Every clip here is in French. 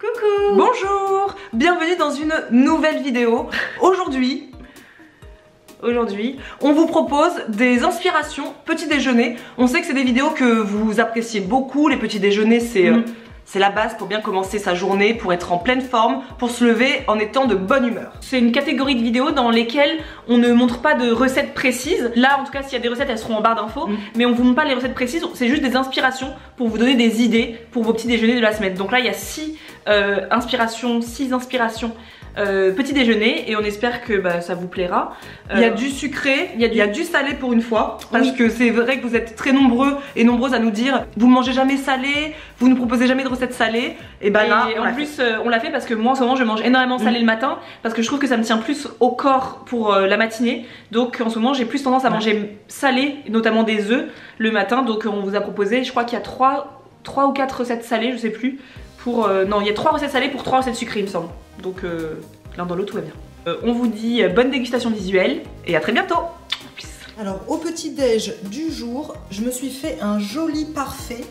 Coucou! Bonjour! Bienvenue dans une nouvelle vidéo. Aujourd'hui, on vous propose des inspirations petit déjeuner. On sait que c'est des vidéos que vous appréciez beaucoup. Les petits déjeuners, c'est la base pour bien commencer sa journée, pour être en pleine forme, pour se lever en étant de bonne humeur. C'est une catégorie de vidéos dans lesquelles on ne montre pas de recettes précises. Là, en tout cas, s'il y a des recettes, elles seront en barre d'infos. Mais on vous montre pas les recettes précises, c'est juste des inspirations pour vous donner des idées pour vos petits déjeuners de la semaine. Donc là, il y a 6 inspirations petit déjeuner et on espère que ça vous plaira. Il y a du sucré, il y a du salé pour une fois, parce que c'est vrai que vous êtes très nombreux et nombreuses à nous dire vous mangez jamais salé, vous ne proposez jamais de recettes salées. Et là, en plus on l'a fait parce que moi en ce moment je mange énormément salé le matin parce que je trouve que ça me tient plus au corps pour la matinée. Donc en ce moment j'ai plus tendance à manger salé, notamment des œufs le matin. Donc on vous a proposé, je crois qu'il y a 3 ou 4 recettes salées, je sais plus. Non, il y a 3 recettes salées pour 3 recettes sucrées il me semble. Donc l'un dans l'autre tout va bien. On vous dit bonne dégustation visuelle et à très bientôt. Alors au petit déj du jour, je me suis fait un joli parfait.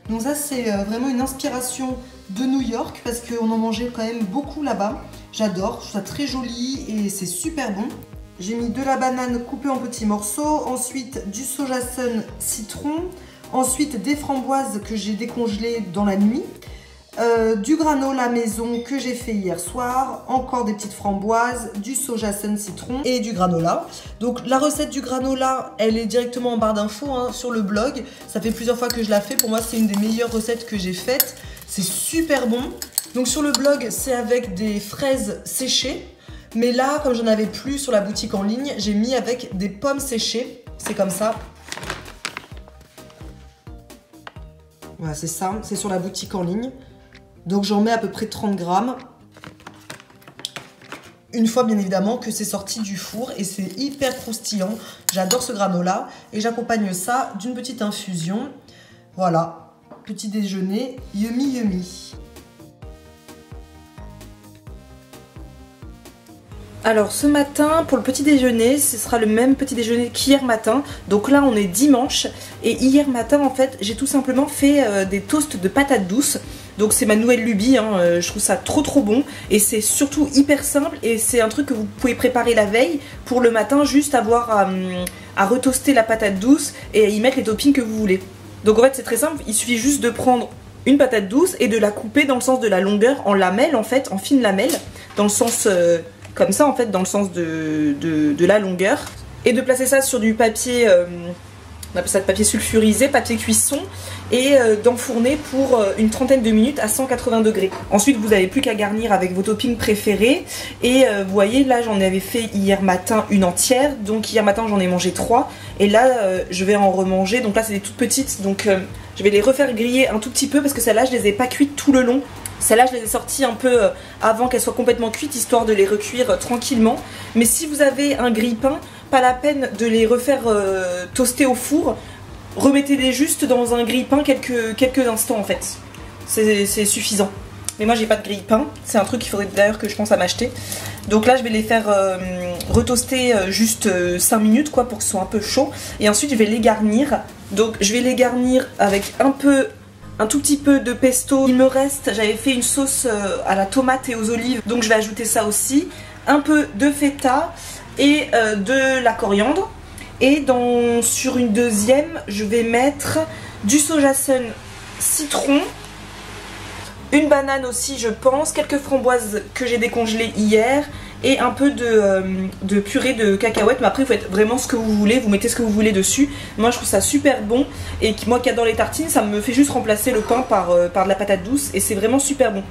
Donc ça c'est vraiment une inspiration de New York parce qu'on en mangeait quand même beaucoup là-bas. J'adore, je trouve ça très joli et c'est super bon. J'ai mis de la banane coupée en petits morceaux, ensuite du soja sun citron, ensuite des framboises que j'ai décongelées dans la nuit. Du granola maison que j'ai fait hier soir, encore des petites framboises, du soja sun citron et du granola. Donc la recette du granola, elle est directement en barre d'infos sur le blog. Ça fait plusieurs fois que je la fais, pour moi c'est une des meilleures recettes que j'ai faites. C'est super bon. Donc sur le blog, c'est avec des fraises séchées. Mais là, comme j'en avais plus sur la boutique en ligne, j'ai mis avec des pommes séchées. C'est comme ça. Voilà, c'est ça, c'est sur la boutique en ligne. Donc j'en mets à peu près 30 grammes. Une fois bien évidemment que c'est sorti du four et c'est hyper croustillant. J'adore ce granola et j'accompagne ça d'une petite infusion. Voilà, petit déjeuner yummy yummy. Alors ce matin pour le petit déjeuner, ce sera le même petit déjeuner qu'hier matin. Donc là on est dimanche et hier matin en fait j'ai tout simplement fait des toasts de patates douces. Donc c'est ma nouvelle lubie, je trouve ça trop bon et c'est surtout hyper simple et c'est un truc que vous pouvez préparer la veille pour le matin, juste avoir à retoaster la patate douce et à y mettre les toppings que vous voulez. Donc en fait c'est très simple, il suffit juste de prendre une patate douce et de la couper dans le sens de la longueur en lamelles en fait, en fines lamelles, dans le sens comme ça en fait, dans le sens de la longueur et de placer ça sur du papier, on appelle ça de papier sulfurisé, papier cuisson et d'enfourner pour une trentaine de minutes à 180 degrés. Ensuite vous n'avez plus qu'à garnir avec vos toppings préférés et vous voyez là j'en avais fait hier matin une entière, donc hier matin j'en ai mangé 3 et là je vais en remanger, donc là c'est des toutes petites, donc je vais les refaire griller un tout petit peu parce que celles-là je les ai pas cuites tout le long. Celles-là je les ai sorties un peu avant qu'elles soient complètement cuites, histoire de les recuire tranquillement. Mais si vous avez un grille-pain, pas la peine de les refaire toaster au four. Remettez-les juste dans un grille-pain quelques instants en fait. C'est suffisant. Mais moi j'ai pas de grille-pain, c'est un truc qu'il faudrait d'ailleurs que je pense à m'acheter. Donc là je vais les faire retoaster juste 5 minutes quoi, pour qu'ils soient un peu chauds. Et ensuite je vais les garnir. Donc je vais les garnir avec un tout petit peu de pesto. Il me reste, j'avais fait une sauce à la tomate et aux olives, donc je vais ajouter ça aussi. Un peu de feta et de la coriandre. Et sur une deuxième, je vais mettre du soja sun citron, une banane aussi je pense, quelques framboises que j'ai décongelées hier et un peu de purée de cacahuètes. Mais après vous faites vraiment ce que vous voulez, vous mettez ce que vous voulez dessus. Moi je trouve ça super bon et moi qui adore les tartines, ça me fait juste remplacer le pain par de la patate douce et c'est vraiment super bon.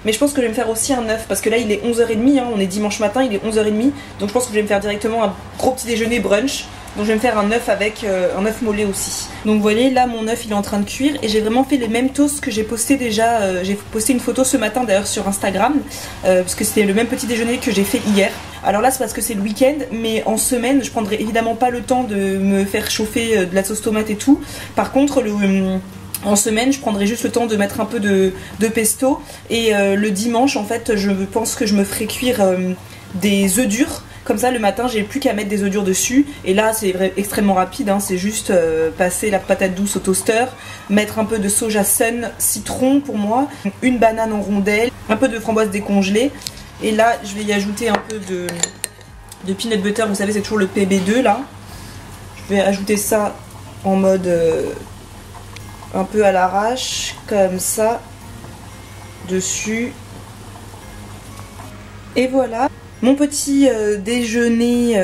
Mais je pense que je vais me faire aussi un œuf parce que là il est 11h30, on est dimanche matin, il est 11h30. Donc je pense que je vais me faire directement un gros petit déjeuner brunch. Donc je vais me faire un œuf avec un œuf mollet aussi. Donc vous voyez là mon œuf il est en train de cuire et j'ai vraiment fait les mêmes toasts que j'ai posté déjà. J'ai posté une photo ce matin d'ailleurs sur Instagram parce que c'était le même petit déjeuner que j'ai fait hier. Alors là c'est parce que c'est le week-end, mais en semaine je prendrai évidemment pas le temps de me faire chauffer de la sauce tomate et tout. Par contre en semaine je prendrai juste le temps de mettre un peu de pesto et le dimanche en fait je pense que je me ferai cuire des œufs durs Comme ça le matin j'ai plus qu'à mettre des œufs durs dessus. Et là c'est extrêmement rapide, hein. C'est juste passer la patate douce au toaster, mettre un peu de soja sun citron pour moi, une banane en rondelles, un peu de framboise décongelée. Et là je vais y ajouter un peu de peanut butter, vous savez c'est toujours le PB2 là. Je vais ajouter ça en mode un peu à l'arrache, comme ça, dessus. Et voilà, mon petit déjeuner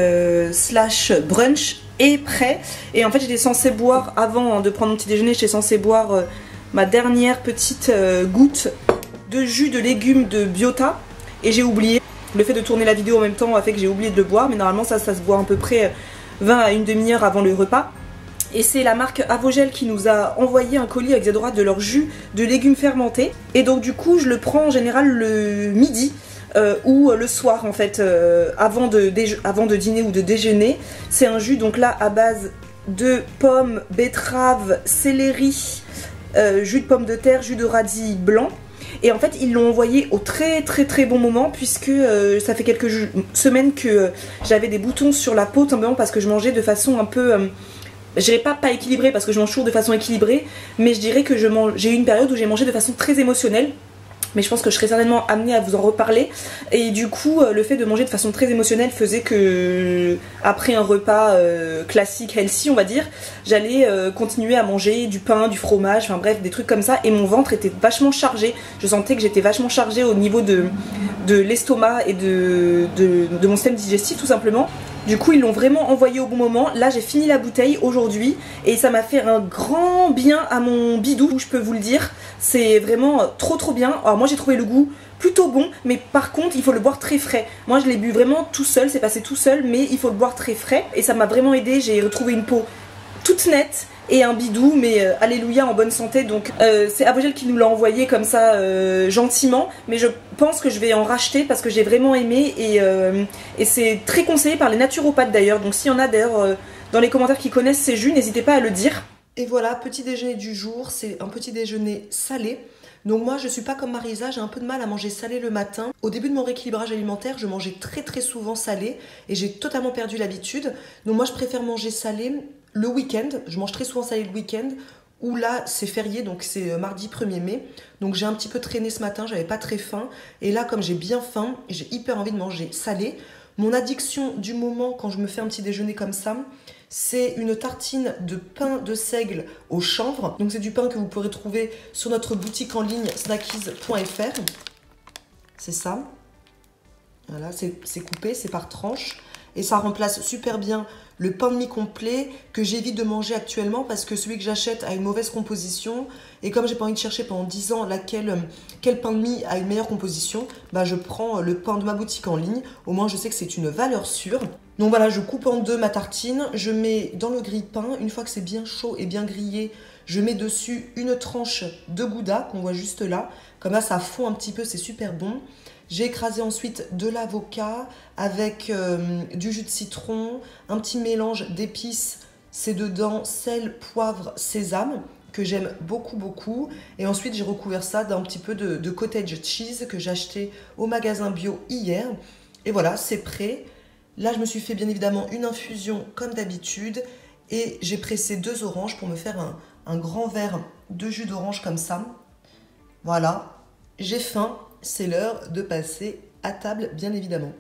slash brunch est prêt. Et en fait j'étais censée boire, avant de prendre mon petit déjeuner, j'étais censée boire ma dernière petite goutte de jus de légumes de Biota. Et j'ai oublié. Le fait de tourner la vidéo en même temps a fait que j'ai oublié de le boire. Mais normalement ça se boit à peu près 20 à une demi-heure avant le repas. Et c'est la marque Avogel qui nous a envoyé un colis avec Zedora de leur jus de légumes fermentés. Et donc du coup je le prends en général le midi ou le soir en fait, avant de dîner ou de déjeuner. C'est un jus donc là à base de pommes, betteraves, céleri, jus de pommes de terre, jus de radis blanc. Et en fait ils l'ont envoyé au très bon moment, puisque ça fait quelques semaines que j'avais des boutons sur la peau, simplement parce que je mangeais de façon un peu... je dirais pas équilibrée, parce que je mange toujours de façon équilibrée, mais je dirais que j'ai eu une période où j'ai mangé de façon très émotionnelle. Mais je pense que je serais certainement amenée à vous en reparler. Et du coup, le fait de manger de façon très émotionnelle faisait que, après un repas classique, healthy, on va dire, j'allais continuer à manger du pain, du fromage, enfin bref, des trucs comme ça. Et mon ventre était vachement chargé. Je sentais que j'étais vachement chargée au niveau de l'estomac et de mon système digestif, tout simplement. Du coup ils l'ont vraiment envoyé au bon moment. Là j'ai fini la bouteille aujourd'hui et ça m'a fait un grand bien à mon bidou, je peux vous le dire. C'est vraiment trop bien. Alors moi j'ai trouvé le goût plutôt bon, mais par contre il faut le boire très frais. Moi je l'ai bu vraiment tout seul, c'est passé tout seul, mais il faut le boire très frais. Et ça m'a vraiment aidé, j'ai retrouvé une peau toute nette et un bidou, mais alléluia, en bonne santé. Donc c'est Avogel qui nous l'a envoyé comme ça gentiment, mais je pense que je vais en racheter parce que j'ai vraiment aimé. Et c'est très conseillé par les naturopathes d'ailleurs. Donc s'il y en a d'ailleurs dans les commentaires qui connaissent ces jus, n'hésitez pas à le dire. Et voilà, petit déjeuner du jour, c'est un petit déjeuner salé. Donc moi je suis pas comme Marisa, j'ai un peu de mal à manger salé le matin. Au début de mon rééquilibrage alimentaire, je mangeais très souvent salé et j'ai totalement perdu l'habitude. Donc moi je préfère manger salé le week-end. Je mange très souvent salé le week-end, où là c'est férié, donc c'est mardi 1er mai. Donc j'ai un petit peu traîné ce matin, j'avais pas très faim. Et là comme j'ai bien faim, j'ai hyper envie de manger salé. Mon addiction du moment quand je me fais un petit déjeuner comme ça, c'est une tartine de pain de seigle au chanvre. Donc c'est du pain que vous pourrez trouver sur notre boutique en ligne snackies.fr. C'est ça. Voilà, c'est coupé, c'est par tranche. Et ça remplace super bien le pain de mie complet que j'évite de manger actuellement parce que celui que j'achète a une mauvaise composition. Et comme j'ai pas envie de chercher pendant 10 ans quel pain de mie a une meilleure composition, bah je prends le pain de ma boutique en ligne. Au moins je sais que c'est une valeur sûre. Donc voilà, je coupe en deux ma tartine, je mets dans le grille-pain. Une fois que c'est bien chaud et bien grillé, je mets dessus une tranche de gouda qu'on voit juste là. Comme ça fond un petit peu, c'est super bon. J'ai écrasé ensuite de l'avocat avec du jus de citron, un petit mélange d'épices, c'est dedans sel, poivre, sésame, que j'aime beaucoup. Et ensuite j'ai recouvert ça d'un petit peu de cottage cheese que j'ai acheté au magasin bio hier. Et voilà, c'est prêt. Là je me suis fait bien évidemment une infusion comme d'habitude et j'ai pressé 2 oranges pour me faire un grand verre de jus d'orange comme ça. Voilà, j'ai faim. C'est l'heure de passer à table, bien évidemment.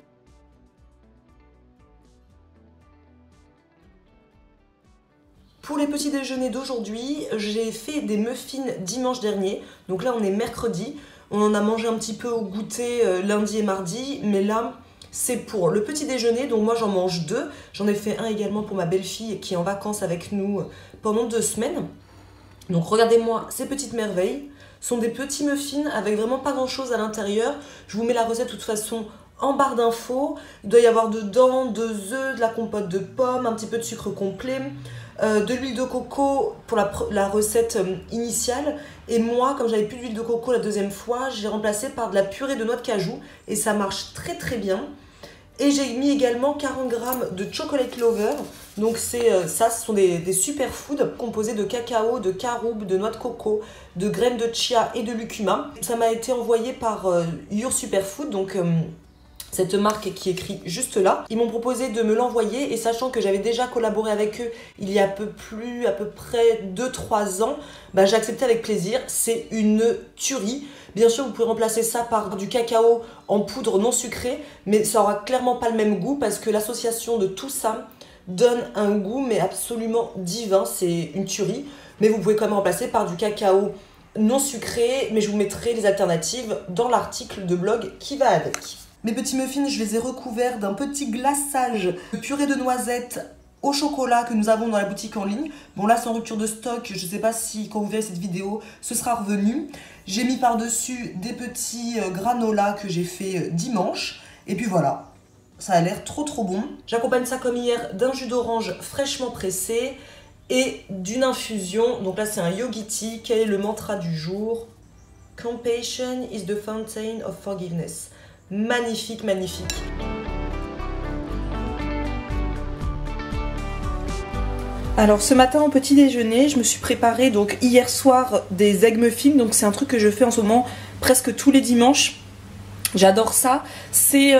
Pour les petits déjeuners d'aujourd'hui, j'ai fait des muffins dimanche dernier. Donc là, on est mercredi. On en a mangé un petit peu au goûter lundi et mardi. Mais là, c'est pour le petit déjeuner. Donc moi, j'en mange 2. J'en ai fait un également pour ma belle-fille qui est en vacances avec nous pendant 2 semaines. Donc regardez-moi ces petites merveilles. Ce sont des petits muffins avec vraiment pas grand chose à l'intérieur. Je vous mets la recette de toute façon en barre d'infos. Il doit y avoir dedans 2 œufs, de la compote de pommes, un petit peu de sucre complet, de l'huile de coco pour la recette initiale. Et moi, comme j'avais plus d'huile de coco la deuxième fois, j'ai remplacé par de la purée de noix de cajou. Et ça marche très bien. Et j'ai mis également 40 g de chocolate lover. Donc ce sont des superfoods composés de cacao, de caroube, de noix de coco, de graines de chia et de lucuma. Ça m'a été envoyé par Your Superfood, donc cette marque qui est écrit juste là. Ils m'ont proposé de me l'envoyer et sachant que j'avais déjà collaboré avec eux il y a à peu près 2-3 ans, bah, j'ai accepté avec plaisir. C'est une tuerie. Bien sûr, vous pouvez remplacer ça par du cacao en poudre non sucrée, mais ça aura clairement pas le même goût parce que l'association de tout ça donne un goût mais absolument divin. C'est une tuerie, mais vous pouvez quand même remplacer par du cacao non sucré, mais je vous mettrai les alternatives dans l'article de blog qui va avec. Mes petits muffins, je les ai recouverts d'un petit glaçage de purée de noisettes au chocolat que nous avons dans la boutique en ligne. Bon là c'est en rupture de stock, je ne sais pas si quand vous verrez cette vidéo ce sera revenu. J'ai mis par-dessus des petits granolas que j'ai fait dimanche. Et puis voilà, ça a l'air trop bon. J'accompagne ça comme hier d'un jus d'orange fraîchement pressé et d'une infusion. Donc là c'est un yogiti. Quel est le mantra du jour? Compassion is the fountain of forgiveness. Magnifique, magnifique. Alors ce matin au petit déjeuner, je me suis préparé donc hier soir des egg muffins. Donc c'est un truc que je fais en ce moment presque tous les dimanches. J'adore ça. C'est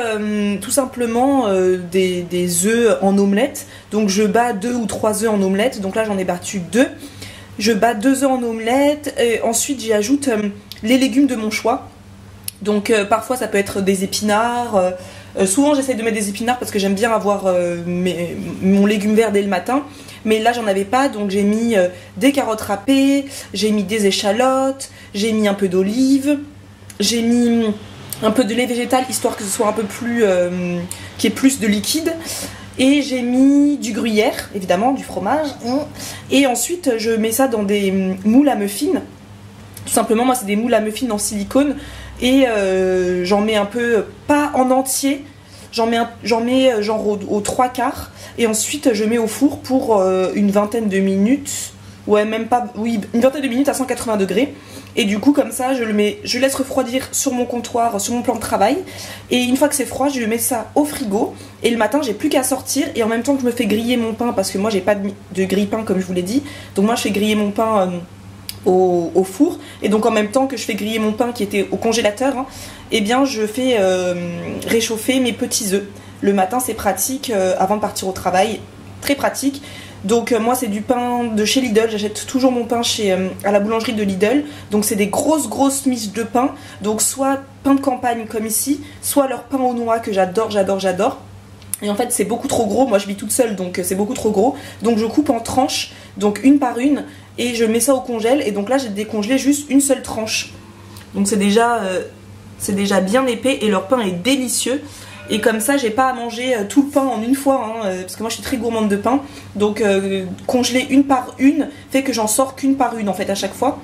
tout simplement des œufs en omelette. Donc je bats 2 ou 3 œufs en omelette. Donc là j'en ai battu 2. Je bats 2 œufs en omelette. Et ensuite j'y ajoute les légumes de mon choix. Donc parfois ça peut être des épinards. Souvent j'essaie de mettre des épinards parce que j'aime bien avoir mon légume vert dès le matin. Mais là j'en avais pas, donc j'ai mis des carottes râpées, j'ai mis des échalotes, j'ai mis un peu d'olive, j'ai mis un peu de lait végétal histoire que ce soit un peu plus, qu'il y ait plus de liquide. Et j'ai mis du gruyère, évidemment, du fromage. Et ensuite je mets ça dans des moules à muffins. Tout simplement, moi c'est des moules à muffins en silicone. Et j'en mets un peu, pas en entier, j'en mets genre aux 3/4. Et ensuite je mets au four pour une vingtaine de minutes. Ouais, même pas, oui, une vingtaine de minutes à 180 degrés. Et du coup comme ça je laisse refroidir sur mon comptoir, sur mon plan de travail. Et une fois que c'est froid, je mets ça au frigo. Et le matin j'ai plus qu'à sortir. Et en même temps que je me fais griller mon pain, parce que moi j'ai pas de grille-pain comme je vous l'ai dit. Donc moi je fais griller mon pain au four, et donc en même temps que je fais griller mon pain qui était au congélateur, hein, et bien je fais réchauffer mes petits œufs. Le matin c'est pratique avant de partir au travail, très pratique. Donc moi c'est du pain de chez Lidl, j'achète toujours mon pain à la boulangerie de Lidl. Donc c'est des grosses miches de pain, donc soit pain de campagne comme ici, soit leur pain aux noix que j'adore. Et en fait c'est beaucoup trop gros, moi je vis toute seule donc c'est beaucoup trop gros. Donc je coupe en tranches, donc une par une, et je mets ça au congèle. Et donc là j'ai décongelé juste une seule tranche. Donc c'est déjà bien épais et leur pain est délicieux. Et comme ça j'ai pas à manger tout le pain en une fois, hein, parce que moi je suis très gourmande de pain. Donc congeler une par une fait que j'en sors qu'une par une en fait à chaque fois.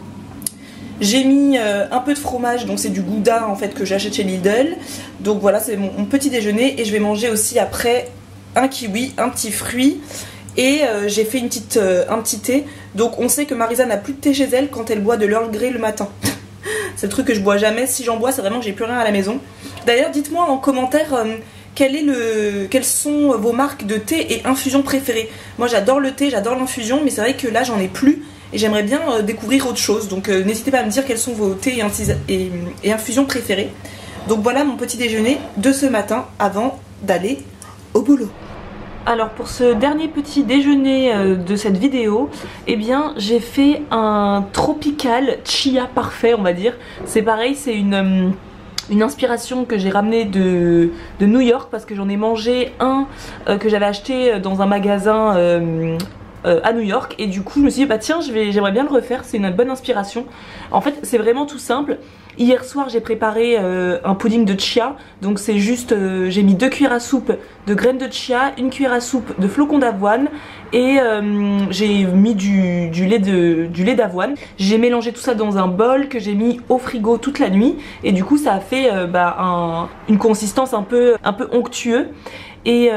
J'ai mis un peu de fromage, donc c'est du Gouda en fait que j'achète chez Lidl. Donc voilà, c'est mon petit déjeuner. Et je vais manger aussi après un kiwi, un petit fruit. Et j'ai fait un petit thé. Donc on sait que Marisa n'a plus de thé chez elle quand elle boit de l'Earl Grey le matin. C'est le truc que je bois jamais. Si j'en bois, c'est vraiment que j'ai plus rien à la maison. D'ailleurs, dites-moi en commentaire quelles sont vos marques de thé et infusions préférées. Moi j'adore le thé, j'adore l'infusion, mais c'est vrai que là j'en ai plus. Et j'aimerais bien découvrir autre chose. Donc n'hésitez pas à me dire quels sont vos thés et infusions préférés. Donc voilà mon petit déjeuner de ce matin avant d'aller au boulot. Alors pour ce dernier petit déjeuner de cette vidéo, eh bien j'ai fait un tropical chia parfait, on va dire. C'est pareil, c'est une inspiration que j'ai ramenée de New York, parce que j'en ai mangé un que j'avais acheté dans un magasin à New York. Et du coup je me suis dit bah tiens j'aimerais bien le refaire, c'est une bonne inspiration. En fait c'est vraiment tout simple. Hier soir j'ai préparé un pudding de chia. Donc c'est juste j'ai mis 2 cuillères à soupe de graines de chia, 1 cuillère à soupe de flocons d'avoine, et j'ai mis du lait d'avoine. J'ai mélangé tout ça dans un bol que j'ai mis au frigo toute la nuit, et du coup ça a fait une consistance un peu onctueux. Et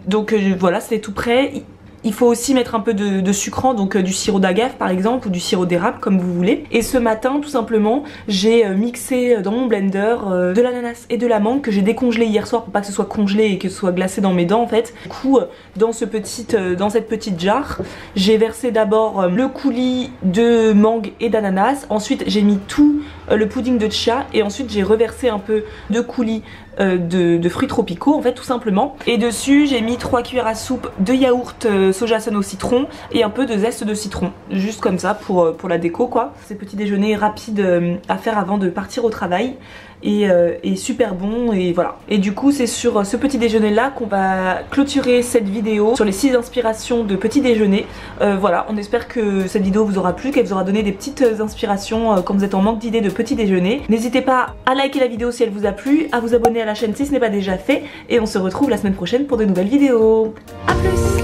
donc voilà, c'était tout prêt. Il faut aussi mettre un peu de sucrant, donc du sirop d'agave par exemple ou du sirop d'érable comme vous voulez. Et ce matin tout simplement j'ai mixé dans mon blender de l'ananas et de la mangue que j'ai décongelé hier soir pour pas que ce soit congelé et que ce soit glacé dans mes dents en fait. Du coup dans cette petite jarre j'ai versé d'abord le coulis de mangue et d'ananas. Ensuite j'ai mis tout le pudding de chia et ensuite j'ai reversé un peu de coulis de fruits tropicaux en fait tout simplement. Et dessus j'ai mis 3 cuillères à soupe de yaourt soja sun au citron et un peu de zeste de citron, juste comme ça pour la déco quoi. C'est petit déjeuner rapide à faire avant de partir au travail et super bon et voilà. Et du coup c'est sur ce petit déjeuner là qu'on va clôturer cette vidéo sur les 6 inspirations de petit déjeuner. Voilà, on espère que cette vidéo vous aura plu, qu'elle vous aura donné des petites inspirations quand vous êtes en manque d'idées de petit déjeuner. N'hésitez pas à liker la vidéo si elle vous a plu, à vous abonner à la chaîne si ce n'est pas déjà fait et on se retrouve la semaine prochaine pour de nouvelles vidéos. A plus!